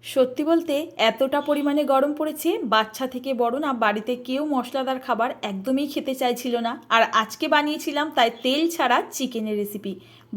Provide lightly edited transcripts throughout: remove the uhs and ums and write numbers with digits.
সত্যি বলতে এতটা পরিমাণে গরম পড়েছে, বাচ্চা থেকে বড় না বাড়িতে কেউ মশলাদার খাবার একদমই খেতে চাইছিল না। আর আজকে বানিয়েছিলাম তাই তেল ছাড়া চিকেনের রেসিপি।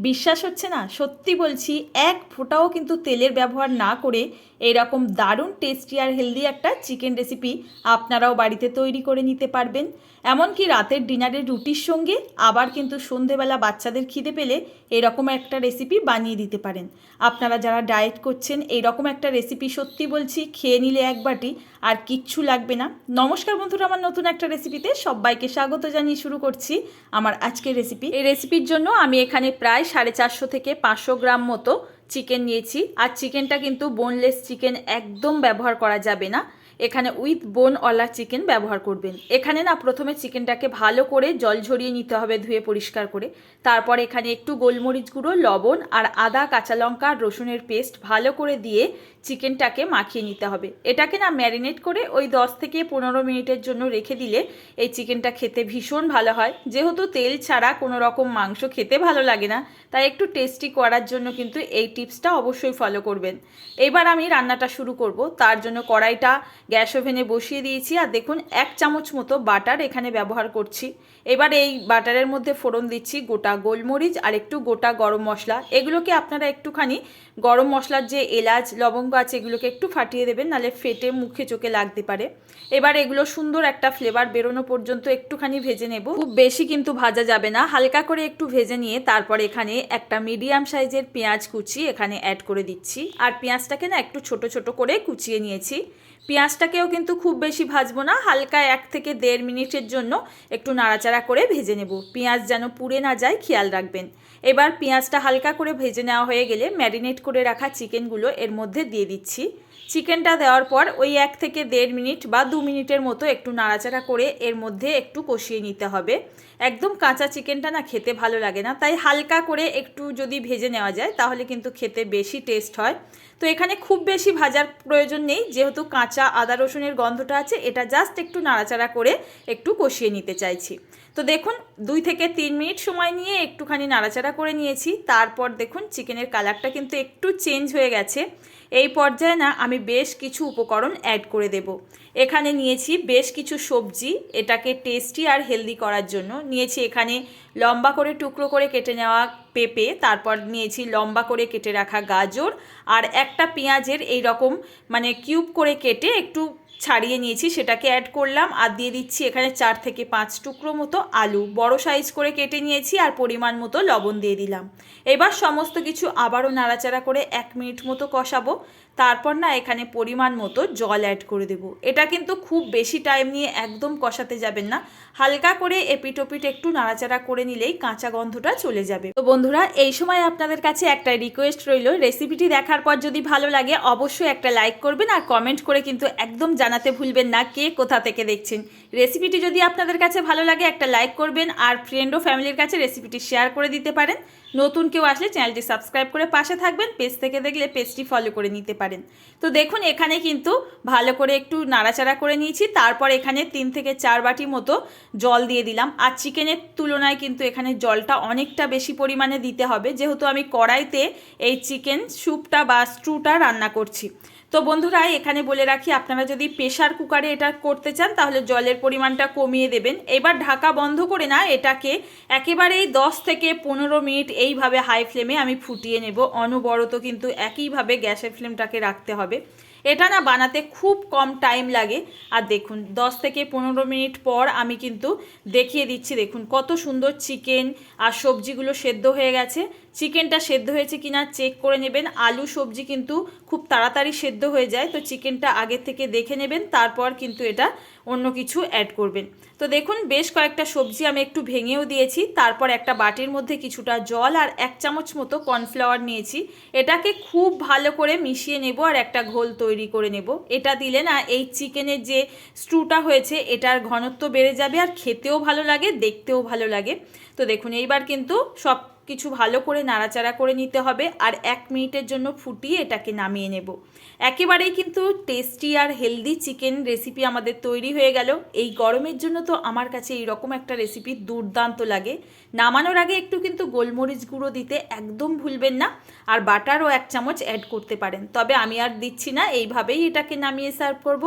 বিশ্বাস হচ্ছে না? সত্যি বলছি, এক ফোঁটাও কিন্তু তেলের ব্যবহার না করে এরকম দারুণ টেস্টি আর হেলদি একটা চিকেন রেসিপি আপনারাও বাড়িতে তৈরি করে নিতে পারবেন। এমনকি রাতের ডিনারের রুটির সঙ্গে আবার কিন্তু সন্ধেবেলা বাচ্চাদের খিদে পেলে এরকম একটা রেসিপি বানিয়ে দিতে পারেন। আপনারা যারা ডায়েট করছেন, এইরকম একটা রেসিপি সত্যি বলছি খেয়ে নিলে এক বাটি আর কিচ্ছু লাগবে না। নমস্কার বন্ধুরা, আমার নতুন একটা রেসিপিতে সবাইকে স্বাগত জানিয়ে শুরু করছি আমার আজকের রেসিপি। এই রেসিপির জন্য আমি এখানে প্রায় 450 থেকে 500 গ্রাম মতো চিকেন নিয়েছি। আর চিকেনটা কিন্তু বোনলেস চিকেন একদম ব্যবহার করা যাবে না, এখানে উইথ বোনওয়ালা চিকেন ব্যবহার করবেন। এখানে না প্রথমে চিকেনটাকে ভালো করে জল ঝরিয়ে নিতে হবে, ধুয়ে পরিষ্কার করে। তারপর এখানে একটু গোলমরিচ গুঁড়ো, লবণ আর আদা, কাঁচা লঙ্কা আর রসুনের পেস্ট ভালো করে দিয়ে চিকেনটাকে মাখিয়ে নিতে হবে। এটাকে না ম্যারিনেট করে ওই 10 থেকে 15 মিনিটের জন্য রেখে দিলে এই চিকেনটা খেতে ভীষণ ভালো হয়। যেহেতু তেল ছাড়া কোনো রকম মাংস খেতে ভালো লাগে না, তাই একটু টেস্টি করার জন্য কিন্তু এই টিপসটা অবশ্যই ফলো করবেন। এবার আমি রান্নাটা শুরু করব। তার জন্য কড়াইটা গ্যাস ওভেনে বসিয়ে দিয়েছি। আর দেখুন 1 চামচ মতো বাটার এখানে ব্যবহার করছি। এবার এই বাটারের মধ্যে ফোড়ন দিচ্ছি গোটা গোলমরিচ আর একটু গোটা গরম মশলা। এগুলোকে আপনারা একটুখানি গরম মশলার যে এলাচ লবঙ্গ আছে এগুলোকে একটু ফাটিয়ে দেবেন, নাহলে ফেটে মুখে চোখে লাগতে পারে। এবার এগুলো সুন্দর একটা ফ্লেভার বেরোনো পর্যন্ত একটুখানি ভেজে নেব। খুব বেশি কিন্তু ভাজা যাবে না, হালকা করে একটু ভেজে নিয়ে তারপর এখানে একটা মিডিয়াম সাইজের পেঁয়াজ কুচি এখানে অ্যাড করে দিচ্ছি। আর পেঁয়াজটাকে না একটু ছোট ছোট করে কুচিয়ে নিয়েছি। পেঁয়াজটাকেও কিন্তু খুব বেশি ভাজবো না, হালকা 1 থেকে 1.5 মিনিটের জন্য একটু নাড়াচাড়া করে ভেজে নেব। পেঁয়াজ যেন পুড়ে না যায় খেয়াল রাখবেন। এবার পেঁয়াজটা হালকা করে ভেজে নেওয়া হয়ে গেলে ম্যারিনেট করে রাখা চিকেনগুলো এর মধ্যে দিয়ে দিচ্ছি। চিকেনটা দেওয়ার পর ওই 1 থেকে 1.5 মিনিট বা 2 মিনিটের মতো একটু নাড়াচাড়া করে এর মধ্যে একটু কষিয়ে নিতে হবে। একদম কাঁচা চিকেনটা না খেতে ভালো লাগে না, তাই হালকা করে একটু যদি ভেজে নেওয়া যায় তাহলে কিন্তু খেতে বেশি টেস্ট হয়। তো এখানে খুব বেশি ভাজার প্রয়োজন নেই, যেহেতু কাঁচা আদা রসুনের গন্ধটা আছে। এটা জাস্ট একটু নাড়াচাড়া করে একটু কষিয়ে নিতে চাইছি। তো দেখুন 2 থেকে 3 মিনিট সময় নিয়ে একটুখানি নাড়াচাড়া করে নিয়েছি। তারপর দেখুন চিকেনের কালারটা কিন্তু একটু চেঞ্জ হয়ে গেছে। এই পর্যায়ে না আমি বেশ কিছু উপকরণ অ্যাড করে দেব। এখানে নিয়েছি বেশ কিছু সবজি, এটাকে টেস্টি আর হেলদি করার জন্য। নিয়েছি এখানে লম্বা করে টুকরো করে কেটে নেওয়া পেঁপে, তারপর নিয়েছি লম্বা করে কেটে রাখা গাজর, আর একটা পেঁয়াজের এই রকম মানে কিউব করে কেটে একটু ছাড়িয়ে নিয়েছি, সেটাকে অ্যাড করলাম। আর দিয়ে দিচ্ছি এখানে 4 থেকে 5 টুকরো মতো আলু বড় সাইজ করে কেটে নিয়েছি, আর পরিমাণ মতো লবণ দিয়ে দিলাম। এবার সমস্ত কিছু আবারও নাড়াচাড়া করে 1 মিনিট মতো কষাবো। তারপর না এখানে পরিমাণ মতো জল অ্যাড করে দেব। এটা কিন্তু খুব বেশি টাইম নিয়ে একদম কষাতে যাবেন না, হালকা করে এপিটোপিট একটু নাড়াচাড়া করে নিলেই কাঁচা গন্ধটা চলে যাবে। তো বন্ধুরা, এই সময় আপনাদের কাছে একটা রিকোয়েস্ট রইল, রেসিপিটি দেখার পর যদি ভালো লাগে অবশ্যই একটা লাইক করবেন, আর কমেন্ট করে কিন্তু একদম জানাতে ভুলবেন না কে কোথা থেকে দেখছেন। রেসিপিটি যদি আপনাদের কাছে ভালো লাগে একটা লাইক করবেন, আর ফ্রেন্ড ও ফ্যামিলির কাছে রেসিপিটি শেয়ার করে দিতে পারেন। নতুন কেউ আসলে চ্যানেলটি সাবস্ক্রাইব করে পাশে থাকবেন, পেজ থেকে দেখলে পেজটি ফলো করে নিতে পারেন। তো দেখুন এখানে কিন্তু ভালো করে একটু নাড়াচাড়া করে নিয়েছি। তারপর এখানে 3 থেকে 4 বাটি মতো জল দিয়ে দিলাম। আর চিকেনের তুলনায় কিন্তু এখানে জলটা অনেকটা বেশি পরিমাণে দিতে হবে, যেহেতু আমি কড়াইতে এই চিকেন স্যুপটা বা স্টুটা রান্না করছি। তো বন্ধুরা, এখানে বলে রাখি, আপনারা যদি প্রেশার কুকারে এটা করতে চান তাহলে জলের পরিমাণটা কমিয়ে দেবেন। এবার ঢাকা বন্ধ করে না এটাকে একেবারেই 10 থেকে 15 মিনিট এইভাবে হাই ফ্লেমে আমি ফুটিয়ে নেব। অনবরত কিন্তু একইভাবে গ্যাসের ফ্লেমটাকে রাখতে হবে। এটা না বানাতে খুব কম টাইম লাগে। আর দেখুন 10 থেকে 15 মিনিট পর আমি কিন্তু দেখিয়ে দিচ্ছি। দেখুন কত সুন্দর চিকেন আর সবজিগুলো সেদ্ধ হয়ে গেছে। চিকেনটা সেদ্ধ হয়েছে কিনা চেক করে নেবেন। আলু সবজি কিন্তু খুব তাড়াতাড়ি সেদ্ধ হয়ে যায়, তো চিকেনটা আগে থেকে দেখে নেবেন, তারপর কিন্তু এটা অন্য কিছু অ্যাড করবেন। তো দেখুন বেশ কয়েকটা সবজি আমি একটু ভেঙেও দিয়েছি। তারপর একটা বাটির মধ্যে কিছুটা জল আর 1 চামচ মতো কর্নফ্লাওয়ার নিয়েছি। এটাকে খুব ভালো করে মিশিয়ে নেব আর একটা ঘোল তৈরি করে নেব। এটা দিলে না এই চিকেনের যে স্টুটা হয়েছে এটার ঘনত্ব বেড়ে যাবে, আর খেতেও ভালো লাগে, দেখতেও ভালো লাগে। তো দেখুন এইবার কিন্তু সব কিছু ভালো করে নাড়াচাড়া করে নিতে হবে আর 1 মিনিটের জন্য ফুটিয়ে এটাকে নামিয়ে নেব। একেবারেই কিন্তু টেস্টি আর হেলদি চিকেন রেসিপি আমাদের তৈরি হয়ে গেল। এই গরমের জন্য তো আমার কাছে এইরকম একটা রেসিপি দুর্দান্ত লাগে। নামানোর আগে একটু কিন্তু গোলমরিচ গুঁড়ো দিতে একদম ভুলবেন না, আর বাটারও 1 চামচ অ্যাড করতে পারেন। তবে আমি আর দিচ্ছি না, এইভাবেই এটাকে নামিয়ে সার্ভ করব।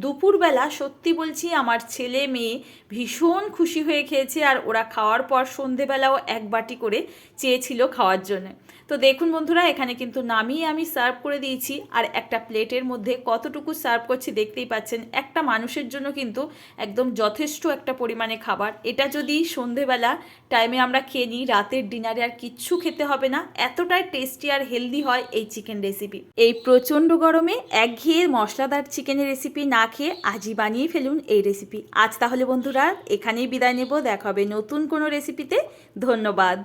দুপুরবেলা সত্যি বলছি আমার ছেলে মেয়ে ভীষণ খুশি হয়ে খেয়েছে, আর ওরা খাওয়ার পর সন্ধেবেলাও 1 বাটি করে চেয়েছিল খাওয়ার জন্য। তো দেখুন বন্ধুরা, এখানে কিন্তু নামিয়ে আমি সার্ভ করে দিয়েছি, আর একটা প্লেটের মধ্যে কতটুকু সার্ভ করছি দেখতেই পাচ্ছেন। একটা মানুষের জন্য কিন্তু একদম যথেষ্ট একটা পরিমাণে খাবার। এটা যদি সন্ধেবেলা টাইমে আমরা খেয়ে নিই, রাতের ডিনারে আর কিচ্ছু খেতে হবে না, এতটাই টেস্টি আর হেলদি হয় এই চিকেন রেসিপি। এই প্রচণ্ড গরমে একঘেয়ে মশলাদার চিকেনের রেসিপি না খেয়ে আজই বানিয়ে ফেলুন এই রেসিপি। আজ তাহলে বন্ধুরা এখানেই বিদায় নেব, দেখা হবে নতুন কোনো রেসিপিতে। ধন্যবাদ।